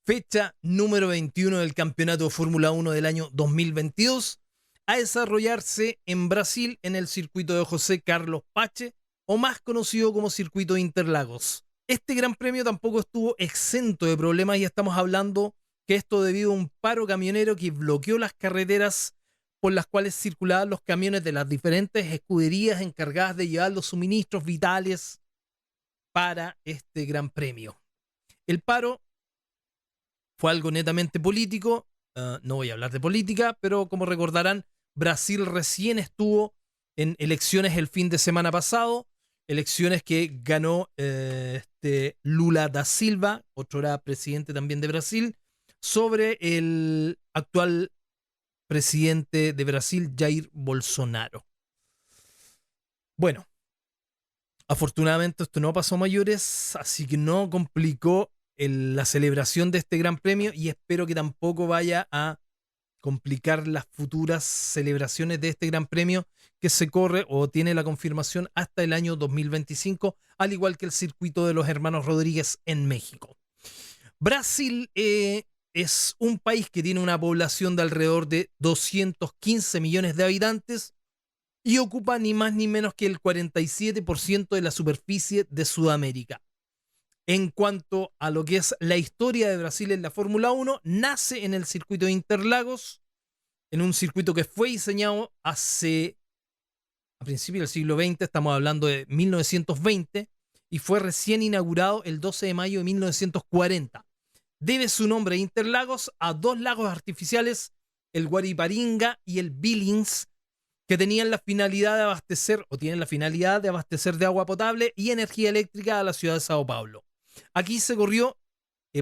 Fecha número 21 del Campeonato de Fórmula 1 del año 2022, a desarrollarse en Brasil en el circuito de José Carlos Pache, o más conocido como Circuito de Interlagos. Este gran premio tampoco estuvo exento de problemas y estamos hablando que esto debido a un paro camionero que bloqueó las carreteras por las cuales circulaban los camiones de las diferentes escuderías encargadas de llevar los suministros vitales para este gran premio. El paro fue algo netamente político. No voy a hablar de política, pero como recordarán, Brasil recién estuvo en elecciones el fin de semana pasado, elecciones que ganó Lula da Silva, otro era presidente también de Brasil, sobre el actual presidente de Brasil, Jair Bolsonaro. Bueno, afortunadamente esto no pasó a mayores, así que no complicó la celebración de este gran premio y espero que tampoco vaya a complicar las futuras celebraciones de este gran premio que se corre o tiene la confirmación hasta el año 2025, al igual que el circuito de los hermanos Rodríguez en México. Brasil es un país que tiene una población de alrededor de 215 millones de habitantes y ocupa ni más ni menos que el 47% de la superficie de Sudamérica. En cuanto a lo que es la historia de Brasil en la Fórmula 1, nace en el circuito de Interlagos, en un circuito que fue diseñado a principios del siglo XX, estamos hablando de 1920, y fue recién inaugurado el 12 de mayo de 1940. Debe su nombre Interlagos a dos lagos artificiales, el Guariparinga y el Billings, que tenían la finalidad de abastecer, o tienen la finalidad de abastecer de agua potable y energía eléctrica a la ciudad de Sao Paulo. Aquí se corrió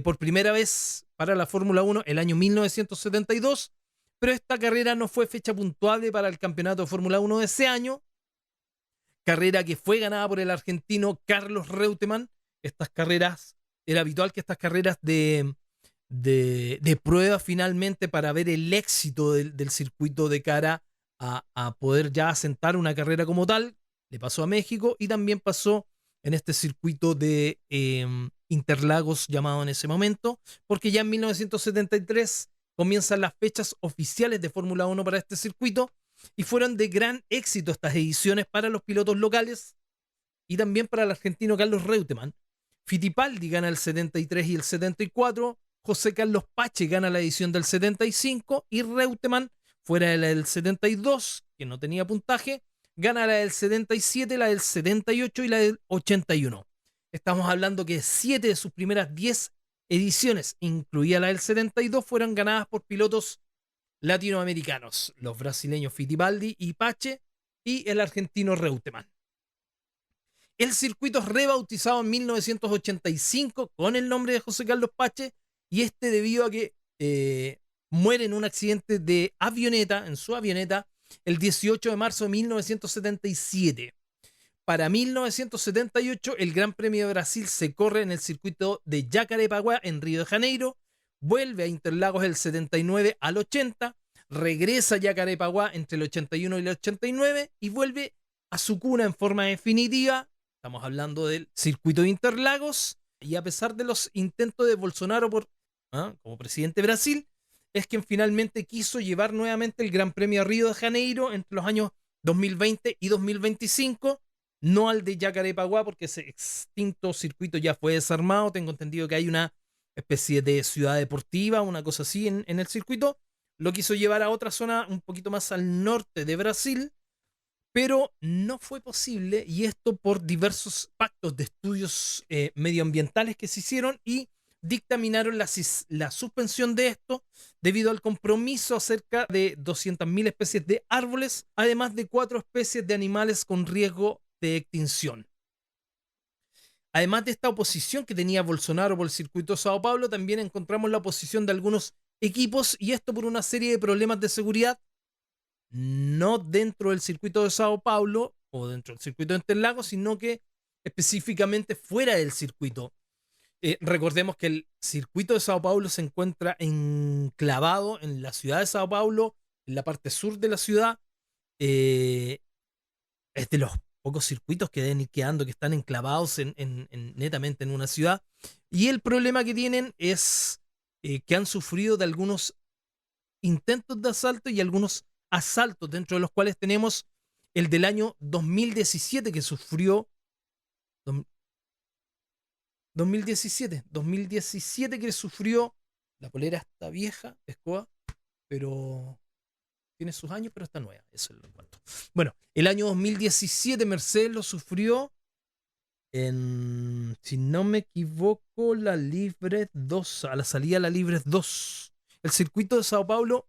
por primera vez para la Fórmula 1 el año 1972, pero esta carrera no fue fecha puntuable para el campeonato de Fórmula 1 de ese año, carrera que fue ganada por el argentino Carlos Reutemann. Estas carreras, era habitual que estas carreras de prueba finalmente para ver el éxito del circuito de cara a poder ya asentar una carrera como tal, le pasó a México y también pasó en este circuito de Interlagos llamado en ese momento, porque ya en 1973 comienzan las fechas oficiales de Fórmula 1 para este circuito y fueron de gran éxito estas ediciones para los pilotos locales y también para el argentino Carlos Reutemann. Fittipaldi gana el 73 y el 74, José Carlos Pache gana la edición del 75 y Reutemann, fuera de la del 72, que no tenía puntaje, gana la del 77, la del 78 y la del 81. Estamos hablando que 7 de sus primeras 10 ediciones, incluida la del 72, fueron ganadas por pilotos latinoamericanos, los brasileños Fittipaldi y Pache y el argentino Reutemann. El circuito es rebautizado en 1985 con el nombre de José Carlos Pache y debido a que muere en un accidente de avioneta, en su avioneta, el 18 de marzo de 1977. Para 1978, el Gran Premio de Brasil se corre en el circuito de Jacarepaguá en Río de Janeiro, vuelve a Interlagos el 79 al 80, regresa a Jacarepaguá entre el 81 y el 89 y vuelve a su cuna en forma definitiva. Estamos hablando del circuito de Interlagos y a pesar de los intentos de Bolsonaro como presidente de Brasil, es quien finalmente quiso llevar nuevamente el Gran Premio a Río de Janeiro entre los años 2020 y 2025, no al de Jacarepaguá porque ese extinto circuito ya fue desarmado. Tengo entendido que hay una especie de ciudad deportiva, una cosa así en el circuito. Lo quiso llevar a otra zona un poquito más al norte de Brasil, pero no fue posible, y esto por diversos pactos de estudios medioambientales que se hicieron y dictaminaron la suspensión de esto debido al compromiso acerca de 200.000 especies de árboles, además de 4 especies de animales con riesgo de extinción. Además de esta oposición que tenía Bolsonaro por el circuito de Sao Paulo, también encontramos la oposición de algunos equipos, y esto por una serie de problemas de seguridad, no dentro del circuito de Sao Paulo o dentro del circuito de Interlagos, sino que específicamente fuera del circuito. Recordemos que el circuito de Sao Paulo se encuentra enclavado en la ciudad de Sao Paulo, en la parte sur de la ciudad. Es de los pocos circuitos que deben ir quedando, que están enclavados netamente en una ciudad. Y el problema que tienen es que han sufrido de algunos intentos de asalto y algunos asaltos, dentro de los cuales tenemos el del año 2017 que sufrió. 2017 que sufrió. La polera está vieja, escoba, pero tiene sus años, pero está nueva. Eso es lo cuento. Bueno, el año 2017 Mercedes lo sufrió en, si no me equivoco, la Libre 2, a la salida de la Libre 2. El circuito de Sao Paulo,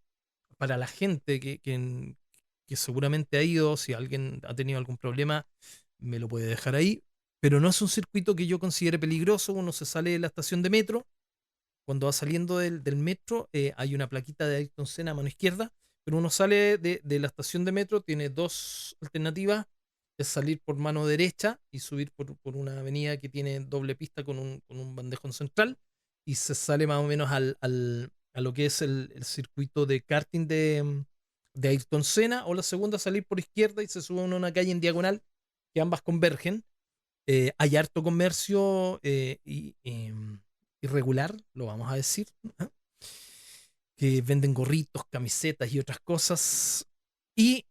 para la gente que seguramente ha ido, si alguien ha tenido algún problema, me lo puede dejar ahí. Pero no es un circuito que yo considere peligroso. Uno se sale de la estación de metro. Cuando va saliendo del metro, hay una plaquita de Ayrton Senna a mano izquierda. Pero uno sale de la estación de metro, tiene dos alternativas. Es salir por mano derecha y subir por una avenida que tiene doble pista con un bandejón central. Y se sale más o menos a lo que es el circuito de karting de Ayrton Senna. O la segunda, salir por izquierda y se sube a una calle en diagonal, que ambas convergen. Hay harto comercio irregular, lo vamos a decir, ¿eh? Que venden gorritos, camisetas y otras cosas.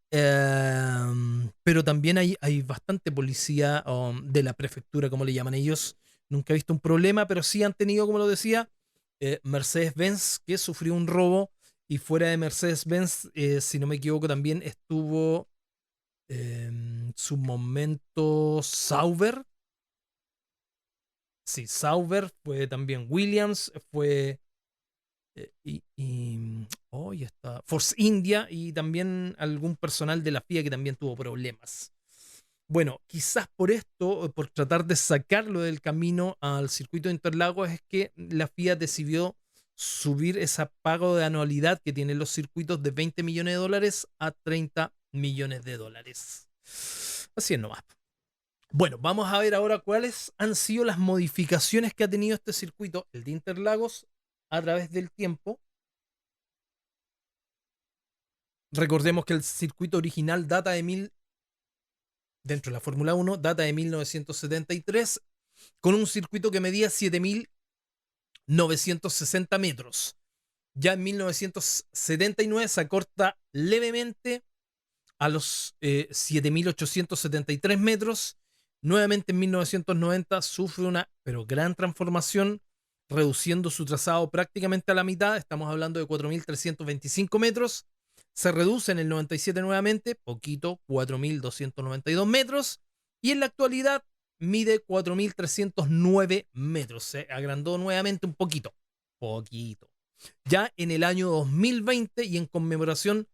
Pero también hay bastante policía de la prefectura, como le llaman ellos. Nunca he visto un problema, pero sí han tenido, como lo decía, Mercedes-Benz, que sufrió un robo. Y fuera de Mercedes-Benz, si no me equivoco, también estuvo su momento Sauber. Sí, Sauber, fue también Williams, fue ya está, Force India y también algún personal de la FIA que también tuvo problemas. Bueno, quizás por esto, por tratar de sacarlo del camino al circuito de Interlagos, es que la FIA decidió subir ese pago de anualidad que tienen los circuitos de 20 millones de dólares a 30 millones de dólares. Así es nomás. Bueno, vamos a ver ahora cuáles han sido las modificaciones que ha tenido este circuito, el de Interlagos, a través del tiempo. Recordemos que el circuito original dentro de la Fórmula 1, data de 1973, con un circuito que medía 7.960 metros. Ya en 1979 se acorta levemente a los 7.873 metros. Nuevamente en 1990 sufre una gran transformación, reduciendo su trazado prácticamente a la mitad. Estamos hablando de 4.325 metros. Se reduce en el 97 nuevamente, poquito, 4.292 metros. Y en la actualidad mide 4.309 metros. Se agrandó nuevamente un poquito. Poquito. Ya en el año 2020 y en conmemoración,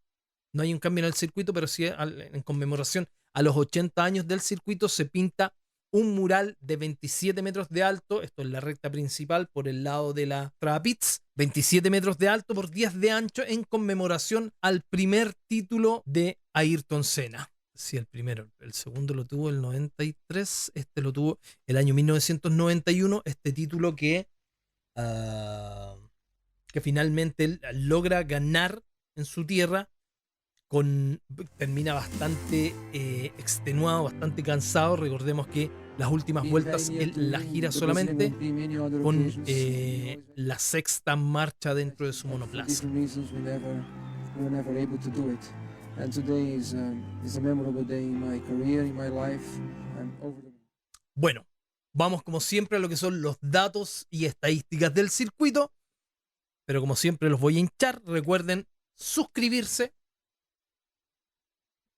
no hay un cambio en el circuito, pero sí en conmemoración a los 80 años del circuito, se pinta un mural de 27 metros de alto. Esto es la recta principal por el lado de la Trapitz. 27 metros de alto por 10 de ancho en conmemoración al primer título de Ayrton Senna. Sí, el primero. El segundo lo tuvo el 93. Este lo tuvo el año 1991. Este título que finalmente él logra ganar en su tierra. Termina bastante extenuado, bastante cansado. Recordemos que las últimas vueltas él las gira solamente con la sexta marcha dentro de su monoplaza. Bueno, vamos como siempre a lo que son los datos y estadísticas del circuito, pero como siempre los voy a hinchar. Recuerden suscribirse.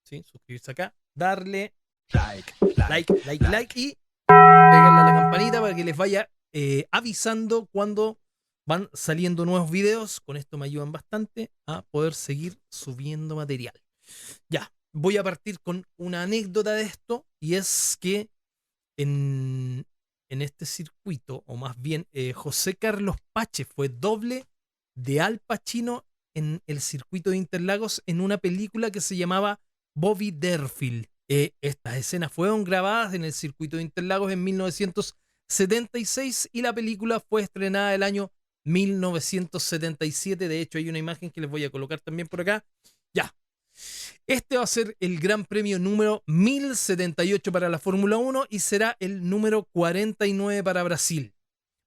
¿Sí? Suscribirse acá, darle like y pegarle a la campanita para que les vaya avisando cuando van saliendo nuevos videos. Con esto me ayudan bastante a poder seguir subiendo material. Ya, voy a partir con una anécdota de esto, y es que en este circuito, o más bien José Carlos Pache fue doble de Al Pacino en el circuito de Interlagos en una película que se llamaba Bobby Derfield. Estas escenas fueron grabadas en el circuito de Interlagos en 1976 y la película fue estrenada el año 1977. De hecho, hay una imagen que les voy a colocar también por acá. Ya. Este va a ser el Gran Premio número 1078 para la Fórmula 1 y será el número 49 para Brasil.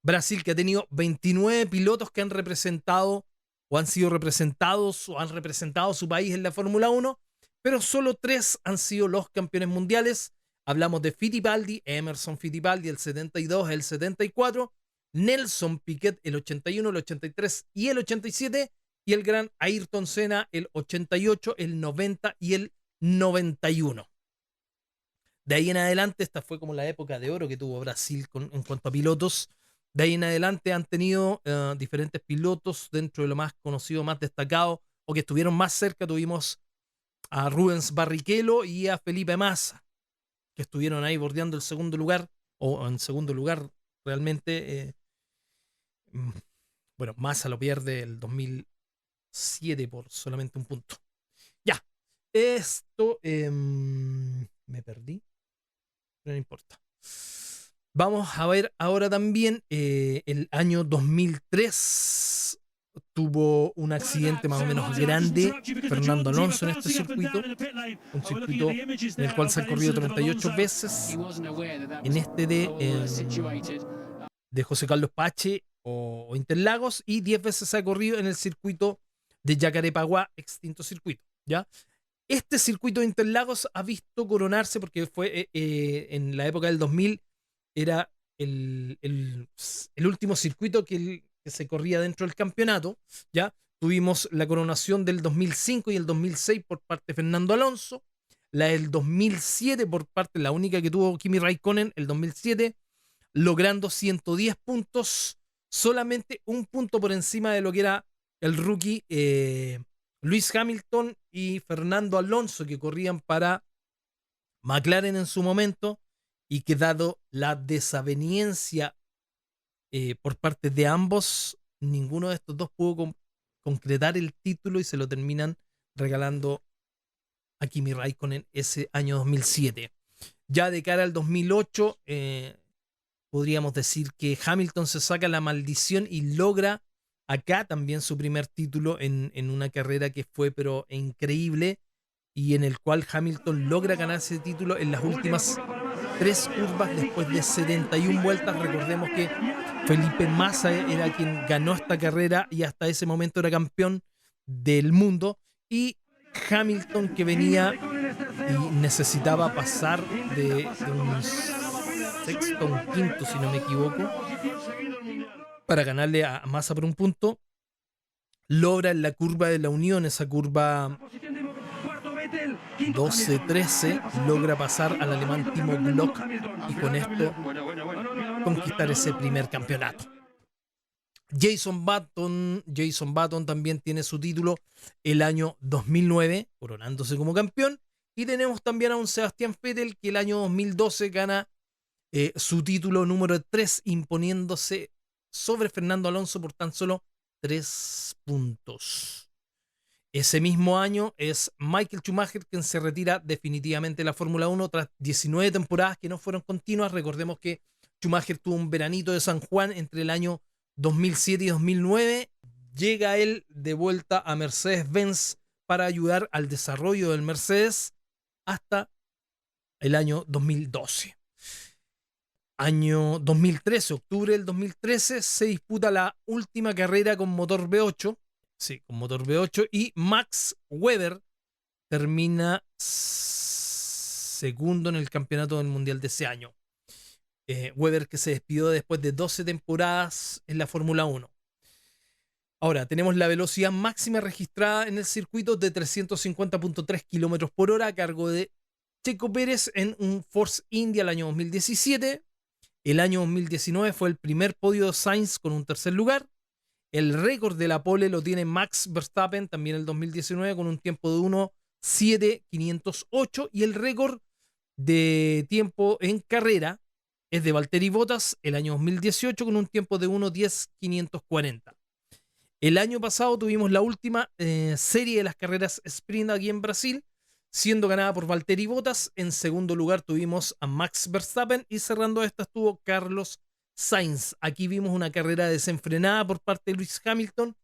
Brasil, que ha tenido 29 pilotos que han representado o han sido representados o han representado a su país en la Fórmula 1, pero solo 3 han sido los campeones mundiales. Hablamos de Fittipaldi, Emerson Fittipaldi, el 72, el 74, Nelson Piquet, el 81, el 83 y el 87, y el gran Ayrton Senna, el 88, el 90 y el 91. De ahí en adelante, esta fue como la época de oro que tuvo Brasil en cuanto a pilotos. De ahí en adelante han tenido diferentes pilotos dentro de lo más conocido, más destacado, o que estuvieron más cerca. Tuvimos a Rubens Barrichello y a Felipe Massa, que estuvieron ahí bordeando el segundo lugar, o en segundo lugar realmente. Bueno, Massa lo pierde el 2007 por solamente un punto. Ya, esto me perdí, pero no importa. Vamos a ver ahora también el año 2003 tuvo un accidente más o menos grande Fernando Alonso en este circuito, un circuito en el cual se han corrido 38 veces, en este de José Carlos Pache o Interlagos, y 10 veces se ha corrido en el circuito de Jacarepaguá, extinto circuito, ¿ya? Este circuito de Interlagos ha visto coronarse, porque fue en la época del 2000, era el último circuito que se corría dentro del campeonato, ¿ya? Tuvimos la coronación del 2005 y el 2006 por parte de Fernando Alonso, la del 2007 por parte, la única que tuvo Kimi Raikkonen, el 2007, logrando 110 puntos, solamente un punto por encima de lo que era el rookie Lewis Hamilton y Fernando Alonso, que corrían para McLaren en su momento, y que dado la desaveniencia por parte de ambos, ninguno de estos dos pudo concretar el título y se lo terminan regalando a Kimi Raikkonen ese año 2007. Ya de cara al 2008, podríamos decir que Hamilton se saca la maldición y logra acá también su primer título en una carrera que fue pero increíble, y en el cual Hamilton logra ganarse el título en las últimas 3 curvas después de 71 vueltas. Recordemos que Felipe Massa era quien ganó esta carrera y hasta ese momento era campeón del mundo, y Hamilton, que venía y necesitaba pasar de un sexto a un quinto, si no me equivoco, para ganarle a Massa por un punto, logra en la curva de la Unión, esa curva 12-13, logra pasar al alemán Timo Glock y con esto conquistar ese primer campeonato. Jason Button también tiene su título el año 2009, coronándose como campeón. Y tenemos también a un Sebastián Vettel, que el año 2012 gana su título número 3, imponiéndose sobre Fernando Alonso por tan solo 3 puntos. Ese mismo año es Michael Schumacher quien se retira definitivamente de la Fórmula 1 tras 19 temporadas que no fueron continuas. Recordemos que Schumacher tuvo un veranito de San Juan entre el año 2007 y 2009. Llega él de vuelta a Mercedes-Benz para ayudar al desarrollo del Mercedes hasta el año 2012. Año 2013, octubre del 2013, se disputa la última carrera con motor V8. Sí, con motor V8, y Max Weber termina segundo en el campeonato del mundial de ese año. Weber, que se despidió después de 12 temporadas en la Fórmula 1. Ahora, tenemos la velocidad máxima registrada en el circuito de 350.3 kilómetros por hora a cargo de Checo Pérez en un Force India el año 2017. El año 2019 fue el primer podio de Sainz con un tercer lugar. El récord de la pole lo tiene Max Verstappen también el 2019 con un tiempo de 1:07.508, y el récord de tiempo en carrera es de Valtteri Bottas el año 2018 con un tiempo de 1:10.540. El año pasado tuvimos la última serie de las carreras sprint aquí en Brasil, siendo ganada por Valtteri Bottas. En segundo lugar tuvimos a Max Verstappen y cerrando esta estuvo Carlos Sainz. Aquí vimos una carrera desenfrenada por parte de Lewis Hamilton,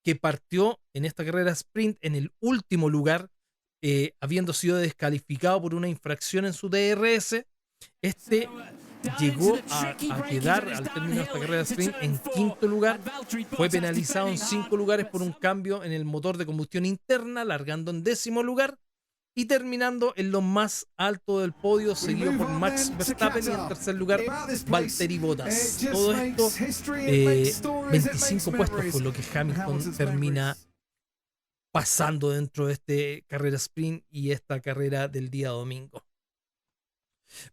que partió en esta carrera sprint en el último lugar, habiendo sido descalificado por una infracción en su DRS. Este llegó a quedar al término de esta carrera sprint en quinto lugar. Fue penalizado en 5 lugares por un cambio en el motor de combustión interna, largando en 10º lugar y terminando en lo más alto del podio, seguido por Max Verstappen y en tercer lugar Valtteri Bottas. Todo esto, 25 puestos por lo que Hamilton termina pasando dentro de este carrera sprint y esta carrera del día domingo.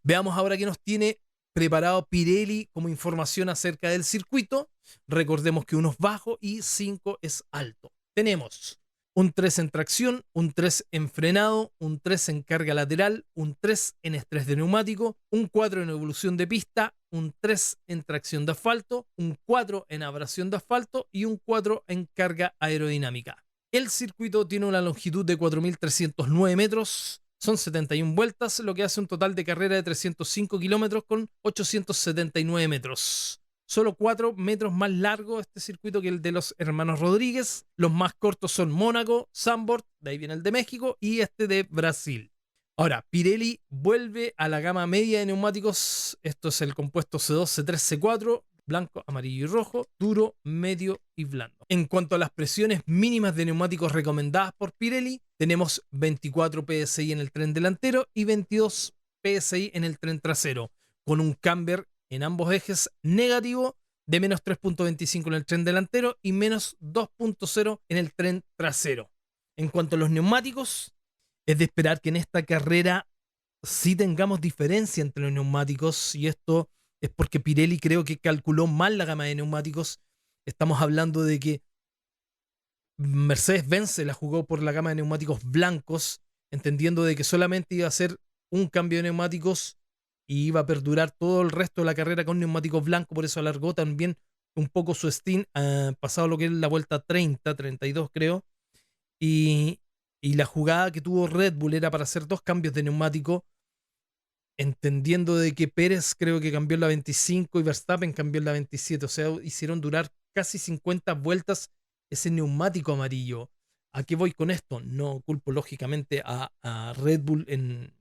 Veamos ahora qué nos tiene preparado Pirelli como información acerca del circuito. Recordemos que 1 es bajo y 5 es alto. Tenemos un 3 en tracción, un 3 en frenado, un 3 en carga lateral, un 3 en estrés de neumático, un 4 en evolución de pista, un 3 en tracción de asfalto, un 4 en abrasión de asfalto y un 4 en carga aerodinámica. El circuito tiene una longitud de 4.309 metros, son 71 vueltas, lo que hace un total de carrera de 305 kilómetros con 879 metros. Solo 4 metros más largo este circuito que el de los hermanos Rodríguez. Los más cortos son Mónaco, Zandvoort, de ahí viene el de México, y este de Brasil. Ahora, Pirelli vuelve a la gama media de neumáticos. Esto es el compuesto C2, C3, C4, blanco, amarillo y rojo, duro, medio y blando. En cuanto a las presiones mínimas de neumáticos recomendadas por Pirelli, tenemos 24 PSI en el tren delantero y 22 PSI en el tren trasero, con un camber en ambos ejes negativo de menos 3.25 en el tren delantero y menos 2.0 en el tren trasero. En cuanto a los neumáticos, es de esperar que en esta carrera sí tengamos diferencia entre los neumáticos, y esto es porque Pirelli creo que calculó mal la gama de neumáticos. Estamos hablando de que Mercedes-Benz se la jugó por la gama de neumáticos blancos, entendiendo de que solamente iba a hacer un cambio de neumáticos y iba a perdurar todo el resto de la carrera con neumáticos blancos. Por eso alargó también un poco su stint, pasado lo que es la vuelta 30, 32 creo, y la jugada que tuvo Red Bull era para hacer 2 cambios de neumático, entendiendo de que Pérez creo que cambió en la 25 y Verstappen cambió en la 27, o sea, hicieron durar casi 50 vueltas ese neumático amarillo. ¿A qué voy con esto? No culpo lógicamente a Red Bull en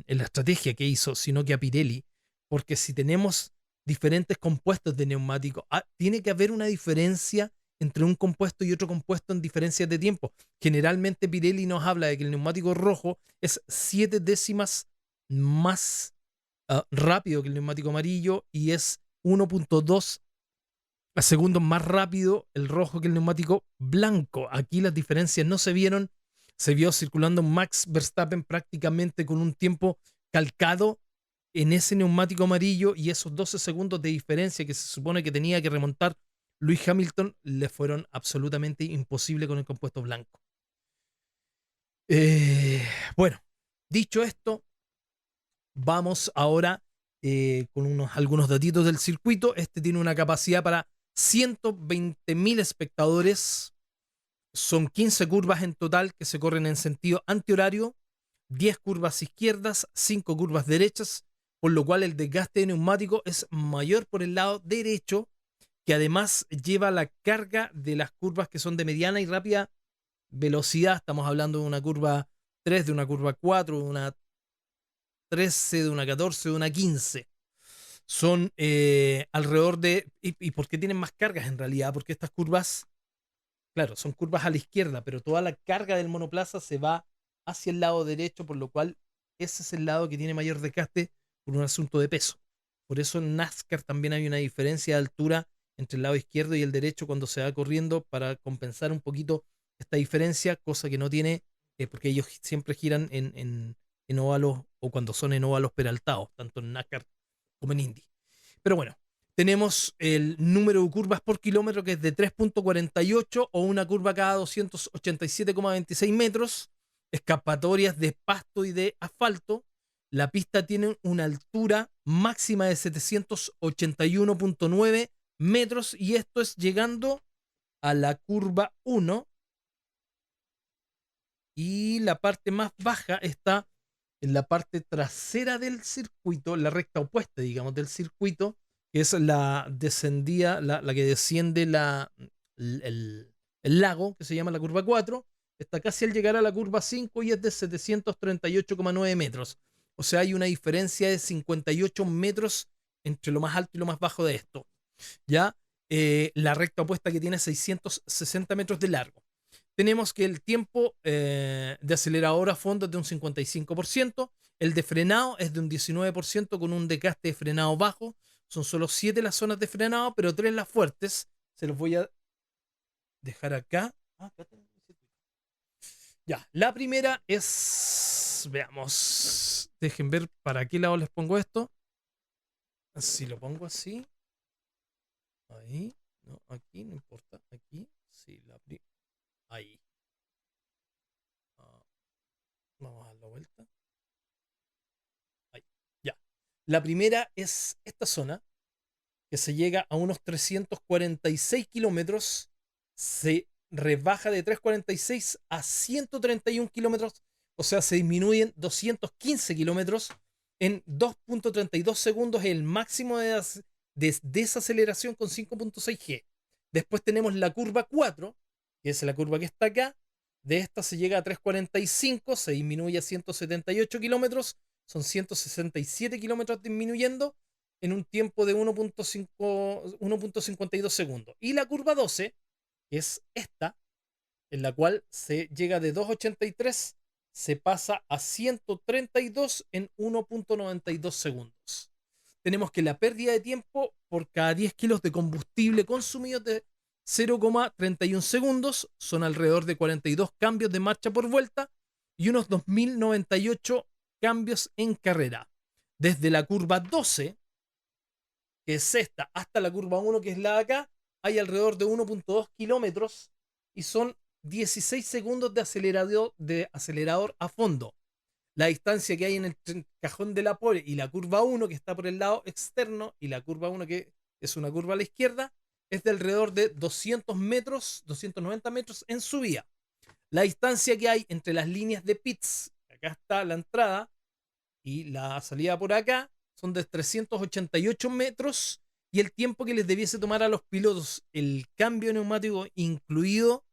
la estrategia que hizo, sino que a Pirelli, porque si tenemos diferentes compuestos de neumático, tiene que haber una diferencia entre un compuesto y otro compuesto en diferencias de tiempo. Generalmente Pirelli nos habla de que el neumático rojo es 7 décimas más rápido que el neumático amarillo y es 1.2 segundos más rápido el rojo que el neumático blanco. Aquí las diferencias no se vieron. Se vio circulando Max Verstappen prácticamente con un tiempo calcado en ese neumático amarillo, y esos 12 segundos de diferencia que se supone que tenía que remontar Lewis Hamilton le fueron absolutamente imposibles con el compuesto blanco. Bueno, dicho esto, vamos ahora con algunos datitos del circuito. Este tiene una capacidad para 120.000 espectadores. Son 15 curvas en total que se corren en sentido antihorario, 10 curvas izquierdas, 5 curvas derechas, por lo cual el desgaste de neumático es mayor por el lado derecho, que además lleva la carga de las curvas que son de mediana y rápida velocidad. Estamos hablando de una curva 3, de una curva 4, de una 13, de una 14, de una 15. Son alrededor de... ¿Y por qué tienen más cargas en realidad? Porque estas curvas, claro, son curvas a la izquierda, pero toda la carga del monoplaza se va hacia el lado derecho, por lo cual ese es el lado que tiene mayor desgaste por un asunto de peso. Por eso en NASCAR también hay una diferencia de altura entre el lado izquierdo y el derecho cuando se va corriendo, para compensar un poquito esta diferencia, cosa que no tiene, porque ellos siempre giran en óvalos, o cuando son en óvalos peraltados, tanto en NASCAR como en Indy. Pero bueno, tenemos el número de curvas por kilómetro, que es de 3.48 o una curva cada 287,26 metros, escapatorias de pasto y de asfalto. La pista tiene una altura máxima de 781.9 metros, y esto es llegando a la curva 1, y la parte más baja está en la parte trasera del circuito, la recta opuesta, digamos, del circuito, que es la descendida, la que desciende el lago, que se llama la curva 4, está casi al llegar a la curva 5 y es de 738,9 metros. O sea, hay una diferencia de 58 metros entre lo más alto y lo más bajo de esto. ¿Ya? La recta opuesta que tiene 660 metros de largo. Tenemos que el tiempo de acelerador a fondo es de un 55%, el de frenado es de un 19% con un desgaste de frenado bajo. Son solo 7 las zonas de frenado, pero 3 las fuertes. Se los voy a dejar acá. Ya, la primera es, veamos, dejen ver para qué lado les pongo esto. Si lo pongo así, ahí, no, aquí, no importa, aquí, sí, ahí. Ah, vamos a dar la vuelta. Ahí, ya. La primera es esta zona, que se llega a unos 346 kilómetros, se rebaja de 346 a 131 kilómetros, o sea, se disminuyen 215 kilómetros en 2.32 segundos, el máximo de desaceleración con 5.6G. Después tenemos la curva 4, que es la curva que está acá. De esta se llega a 345, se disminuye a 178 kilómetros, son 167 kilómetros disminuyendo en un tiempo de 1.52 segundos. Y la curva 12, que es esta, en la cual se llega de 2.83, se pasa a 132 en 1.92 segundos. Tenemos que la pérdida de tiempo por cada 10 kilos de combustible consumido de 0,31 segundos, son alrededor de 42 cambios de marcha por vuelta y unos 2.098 cambios en carrera. Desde la curva 12, que es esta, hasta la curva 1, que es la de acá, hay alrededor de 1.2 kilómetros y son 16 segundos de acelerador a fondo. La distancia que hay en el cajón de la pole y la curva 1, que está por el lado externo, y la curva 1, que es una curva a la izquierda, es de alrededor de 200 metros, 290 metros en subida. La distancia que hay entre las líneas de pits, acá está la entrada, y la salida por acá, son de 388 metros, y el tiempo que les debiese tomar a los pilotos el cambio neumático incluido,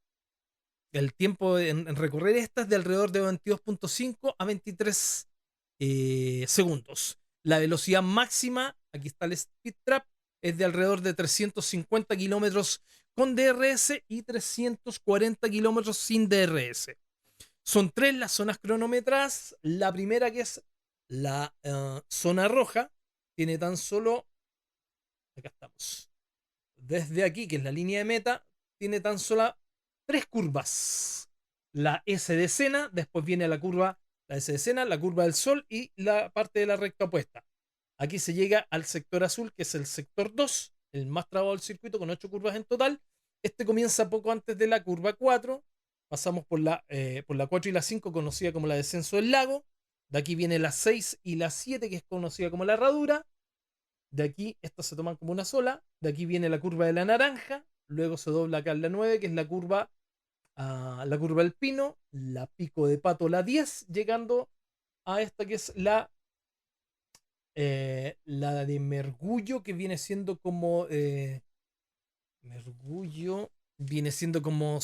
el tiempo en recorrer estas de alrededor de 22.5 a 23 segundos. La velocidad máxima, aquí está el speed trap, es de alrededor de 350 kilómetros con DRS y 340 kilómetros sin DRS. Son 3 las zonas cronometradas. La primera, que es la zona roja, tiene tan solo, acá estamos, desde aquí, que es la línea de meta, tiene tan solo 3 curvas. La S de Sena, después viene la S de Sena, la curva del Sol y la parte de la recta opuesta. Aquí se llega al sector azul, que es el sector 2, el más trabado del circuito, con 8 curvas en total. Este comienza poco antes de la curva 4. Pasamos por la 4 y la 5, conocida como la descenso del lago. De aquí viene la 6 y la 7, que es conocida como la herradura. De aquí, estas se toman como una sola. De aquí viene la curva de la naranja. Luego se dobla acá en la 9, que es la curva del pino. La pico de pato, la 10, llegando a esta que es la de mergullo, que viene siendo como mergullo, viene siendo como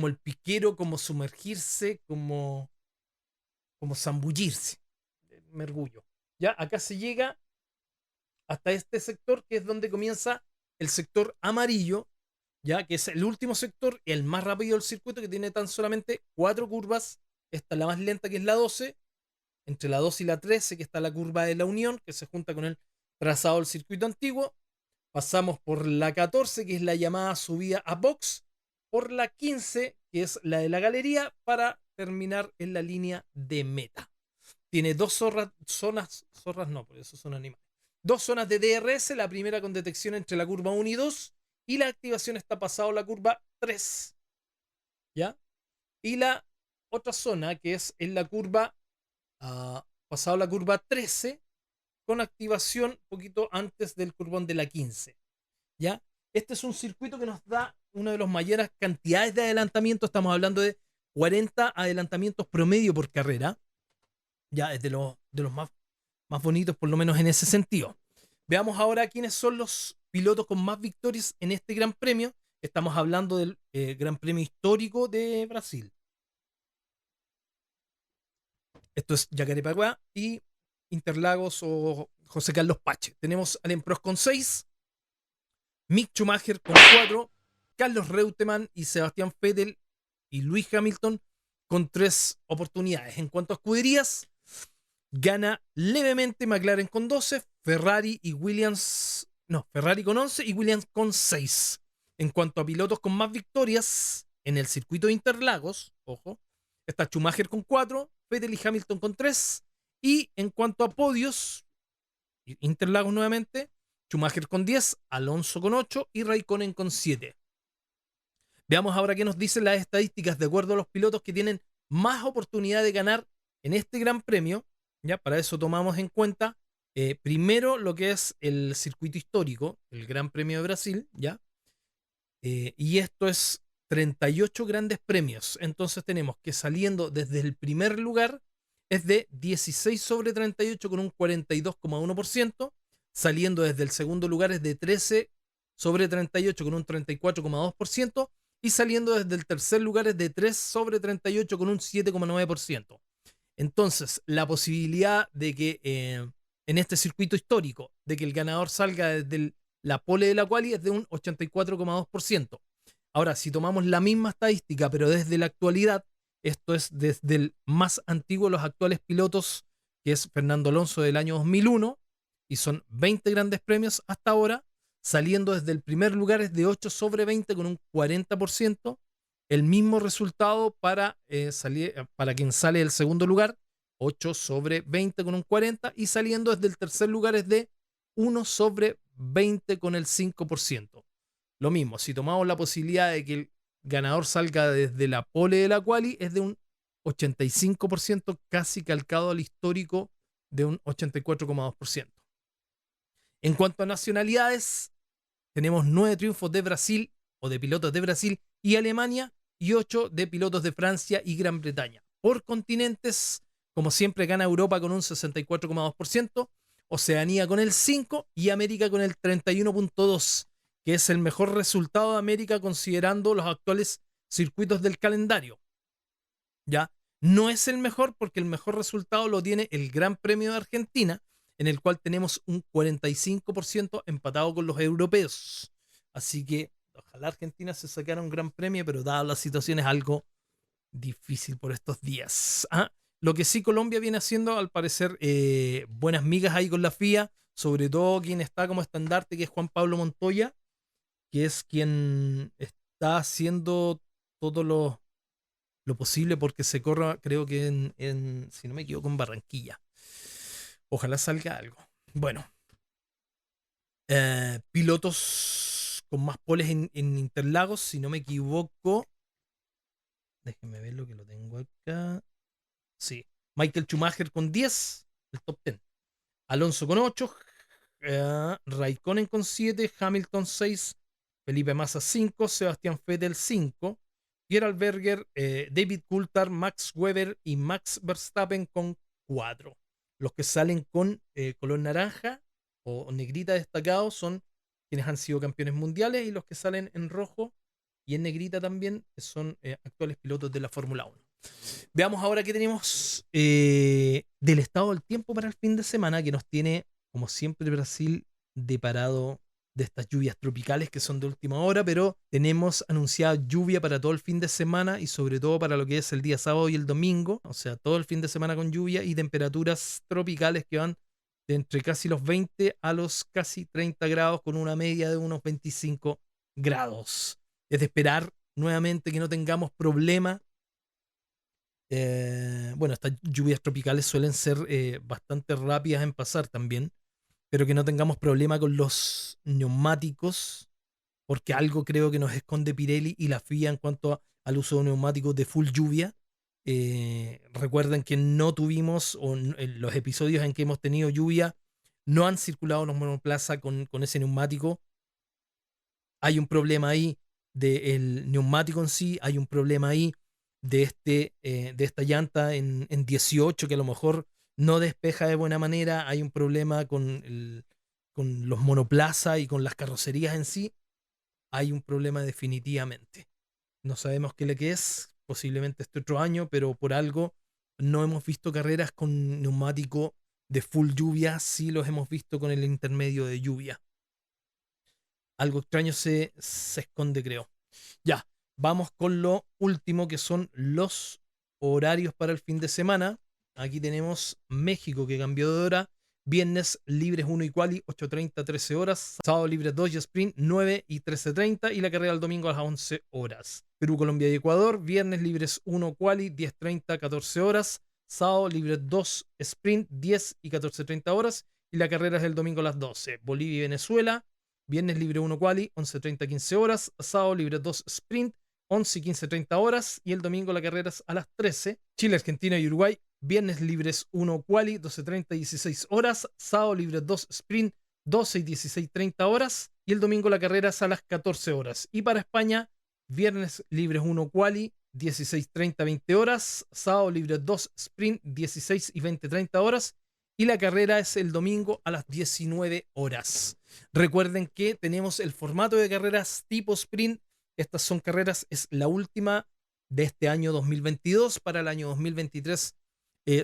el piquero, como sumergirse, como zambullirse. Mergullo. Ya acá se llega hasta este sector, que es donde comienza el sector amarillo, ya que es el último sector, el más rápido del circuito, que tiene tan solamente 4 curvas. Esta es la más lenta, que es la 12. Entre la 2 y la 13, que está la curva de la Unión, que se junta con el trazado del circuito antiguo. Pasamos por la 14, que es la llamada subida a box, por la 15, que es la de la galería, para terminar en la línea de meta. Tiene zonas no, por eso son animales. 2 zonas de DRS, la primera con detección entre la curva 1 y 2, y la activación está pasado la curva 3, ¿ya? Y la otra zona, que es en la curva, pasado la curva 13, con activación un poquito antes del curvón de la 15, ¿ya? Este es un circuito que nos da una de las mayores cantidades de adelantamiento. Estamos hablando de 40 adelantamientos promedio por carrera. Ya es de los más bonitos, por lo menos en ese sentido. Veamos ahora quiénes son los pilotos con más victorias en este Gran Premio. Estamos hablando del Gran Premio histórico de Brasil. Esto es Jacarepaguá y Interlagos, o José Carlos Pache. Tenemos Alain Prost con 6, Mick Schumacher con 4, Carlos Reutemann y Sebastián Vettel y Lewis Hamilton con 3 oportunidades. En cuanto a escuderías, gana levemente McLaren con 12, Ferrari con 11 y Williams con 6. En cuanto a pilotos con más victorias en el circuito de Interlagos, ojo, está Schumacher con 4, Vettel y Hamilton con 3. Y en cuanto a podios, Interlagos nuevamente, Schumacher con 10, Alonso con 8 y Raikkonen con 7. Veamos ahora qué nos dicen las estadísticas de acuerdo a los pilotos que tienen más oportunidad de ganar en este Gran Premio. ¿Ya? Para eso tomamos en cuenta primero lo que es el circuito histórico, el Gran Premio de Brasil, ¿ya? Y esto es 38 grandes premios. Entonces tenemos que saliendo desde el primer lugar es de 16 sobre 38 con un 42,1%. Saliendo desde el segundo lugar es de 13 sobre 38 con un 34,2%. Y saliendo desde el tercer lugar es de 3 sobre 38 con un 7,9%. Entonces, la posibilidad de que en este circuito histórico, de que el ganador salga desde la pole de la quali es de un 84,2%. Ahora, si tomamos la misma estadística, pero desde la actualidad, esto es desde el más antiguo de los actuales pilotos, que es Fernando Alonso del año 2001, y son 20 grandes premios hasta ahora, saliendo desde el primer lugar es de 8 sobre 20 con un 40%. El mismo resultado para quien sale del segundo lugar, 8 sobre 20 con un 40%, y saliendo desde el tercer lugar es de 1 sobre 20 con el 5%. Lo mismo, si tomamos la posibilidad de que el ganador salga desde la pole de la quali, es de un 85%, casi calcado al histórico de un 84,2%. En cuanto a nacionalidades, tenemos 9 triunfos de Brasil o de pilotos de Brasil y Alemania y 8 de pilotos de Francia y Gran Bretaña. Por continentes, como siempre, gana Europa con un 64,2%, Oceanía con el 5% y América con el 31,2%, que es el mejor resultado de América considerando los actuales circuitos del calendario. ¿Ya? No es el mejor porque el mejor resultado lo tiene el Gran Premio de Argentina, en el cual tenemos un 45% empatado con los europeos. Así que ojalá Argentina se sacara un Gran Premio, pero dada la situación es algo difícil por estos días. Lo que sí Colombia viene haciendo, al parecer, buenas migas ahí con la FIA, sobre todo quien está como estandarte, que es Juan Pablo Montoya, que es quien está haciendo todo lo posible porque se corra, creo que si no me equivoco, en Barranquilla. Ojalá salga algo. Bueno, pilotos con más poles en Interlagos, si no me equivoco. Déjenme ver lo que lo tengo acá. Sí, Michael Schumacher con 10, el top 10. Alonso con 8, Raikkonen con 7, Hamilton 6, Felipe Massa 5, Sebastián Vettel 5, Gerald Berger, David Coulthard, Max Weber y Max Verstappen con 4. Los que salen con color naranja o negrita destacado son quienes han sido campeones mundiales, y los que salen en rojo y en negrita también son actuales pilotos de la Fórmula 1. Veamos ahora qué tenemos del estado del tiempo para el fin de semana, que nos tiene, como siempre, Brasil deparado de estas lluvias tropicales que son de última hora, pero tenemos anunciada lluvia para todo el fin de semana y sobre todo para lo que es el día sábado y el domingo, o sea, todo el fin de semana con lluvia y temperaturas tropicales que van de entre casi los 20 a los casi 30 grados con una media de unos 25 grados. Es de esperar nuevamente que no tengamos problema. Bueno, estas lluvias tropicales suelen ser bastante rápidas en pasar también, pero que no tengamos problema con los neumáticos, porque algo creo que nos esconde Pirelli y la FIA en cuanto al uso de neumáticos de full lluvia. Recuerden que no tuvimos, en los episodios en que hemos tenido lluvia, no han circulado los monoplaza con ese neumático. Hay un problema ahí del neumático en sí, hay un problema ahí de esta llanta en 18 que a lo mejor no despeja de buena manera, hay un problema con los monoplaza y con las carrocerías en sí, hay un problema definitivamente. No sabemos qué le que es, posiblemente este otro año, pero por algo no hemos visto carreras con neumático de full lluvia, sí los hemos visto con el intermedio de lluvia. Algo extraño se esconde, creo. Ya, vamos con lo último, que son los horarios para el fin de semana. Aquí tenemos México, que cambió de hora. Viernes libres 1 y quali, 8:30, 13 horas. Sábado libres 2 y sprint, 9 y 13:30. Y la carrera del domingo a las 11 horas. Perú, Colombia y Ecuador. Viernes libres 1 quali, 10:30, 14 horas. Sábado libres 2 sprint, 10 y 14:30 horas. Y la carrera es el domingo a las 12. Bolivia y Venezuela. Viernes libre 1 quali, 11:30, 15 horas. Sábado libre 2 sprint, 11 y 15:30 horas. Y el domingo la carrera es a las 13. Chile, Argentina y Uruguay. Viernes libres 1 quali, 12:30, 16 horas. Sábado libres 2 sprint, 12 y 16:30 horas. Y el domingo la carrera es a las 14 horas. Y para España, viernes libres 1 quali, 16:30, 20 horas. Sábado libres 2 sprint, 16 y 20:30 horas. Y la carrera es el domingo a las 19 horas. Recuerden que tenemos el formato de carreras tipo sprint. Estas son carreras, es la última de este año 2022. Para el año 2023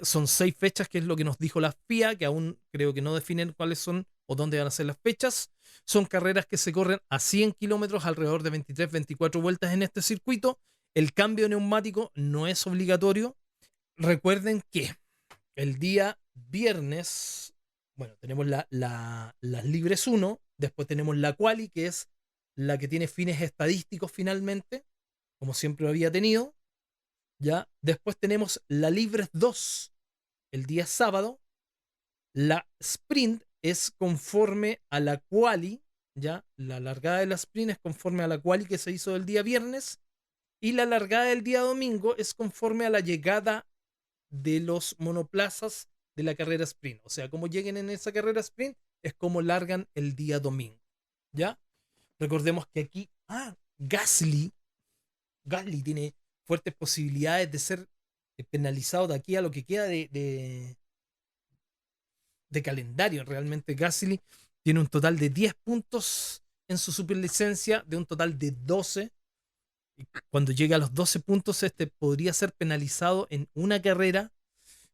son 6 fechas, que es lo que nos dijo la FIA, que aún creo que no definen cuáles son o dónde van a ser las fechas. Son carreras que se corren a 100 kilómetros, alrededor de 23, 24 vueltas en este circuito. El cambio de neumático no es obligatorio. Recuerden que el día viernes, bueno, tenemos las libres 1, después tenemos la quali, que es la que tiene fines estadísticos finalmente, como siempre lo había tenido, ¿ya? Después tenemos la libres 2, el día sábado. La sprint es conforme a la quali, ¿ya? La largada de la sprint es conforme a la quali que se hizo el día viernes, y la largada del día domingo es conforme a la llegada de los monoplazas de la carrera sprint. O sea, como lleguen en esa carrera sprint, es como largan el día domingo. ¿Ya? Recordemos que aquí, Gasly tiene fuertes posibilidades de ser penalizado de aquí a lo que queda de calendario. Realmente Gasly tiene un total de 10 puntos en su superlicencia, de un total de 12. Cuando llegue a los 12 puntos, este podría ser penalizado en una carrera.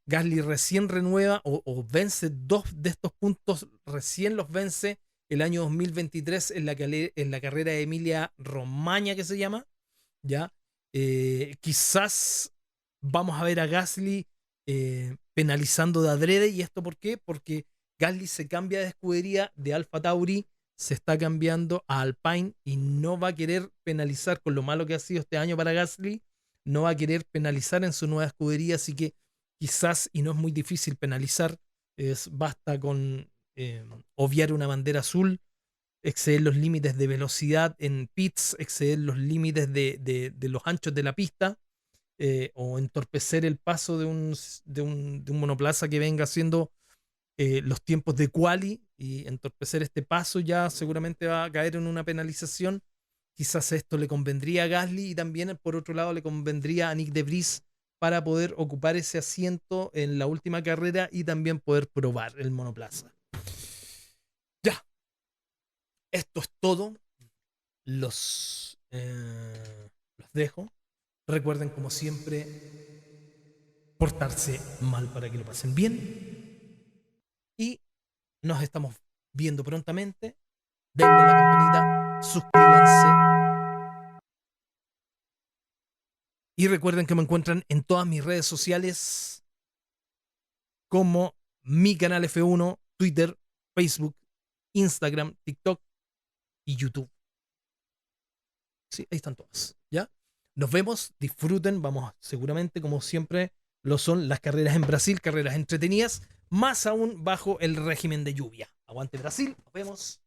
Gasly recién renueva o vence 2 de estos puntos, recién los vence el año 2023 en la carrera de Emilia Romagna, que se llama, ¿ya? Quizás vamos a ver a Gasly penalizando de adrede. ¿Y esto por qué? Porque Gasly se cambia de escudería de Alfa Tauri, se está cambiando a Alpine y no va a querer penalizar, con lo malo que ha sido este año para Gasly, no va a querer penalizar en su nueva escudería, así que quizás, y no es muy difícil penalizar, basta con obviar una bandera azul, exceder los límites de velocidad en pits, exceder los límites de los anchos de la pista, o entorpecer el paso de un monoplaza que venga haciendo los tiempos de quali, y entorpecer este paso ya seguramente va a caer en una penalización. Quizás esto le convendría a Gasly, y también por otro lado le convendría a Nick de Vries para poder ocupar ese asiento en la última carrera y también poder probar el monoplaza. Ya, esto es todo. Los dejo. Recuerden, como siempre, portarse mal para que lo pasen bien. Y nos estamos viendo prontamente. Denle a la campanita, suscríbanse. Y recuerden que me encuentran en todas mis redes sociales como mi canal F1, Twitter, Facebook, Instagram, TikTok y YouTube. Sí, ahí están todas, ¿ya? Nos vemos, disfruten, vamos, seguramente, como siempre lo son las carreras en Brasil, carreras entretenidas, más aún bajo el régimen de lluvia. Aguante Brasil, nos vemos.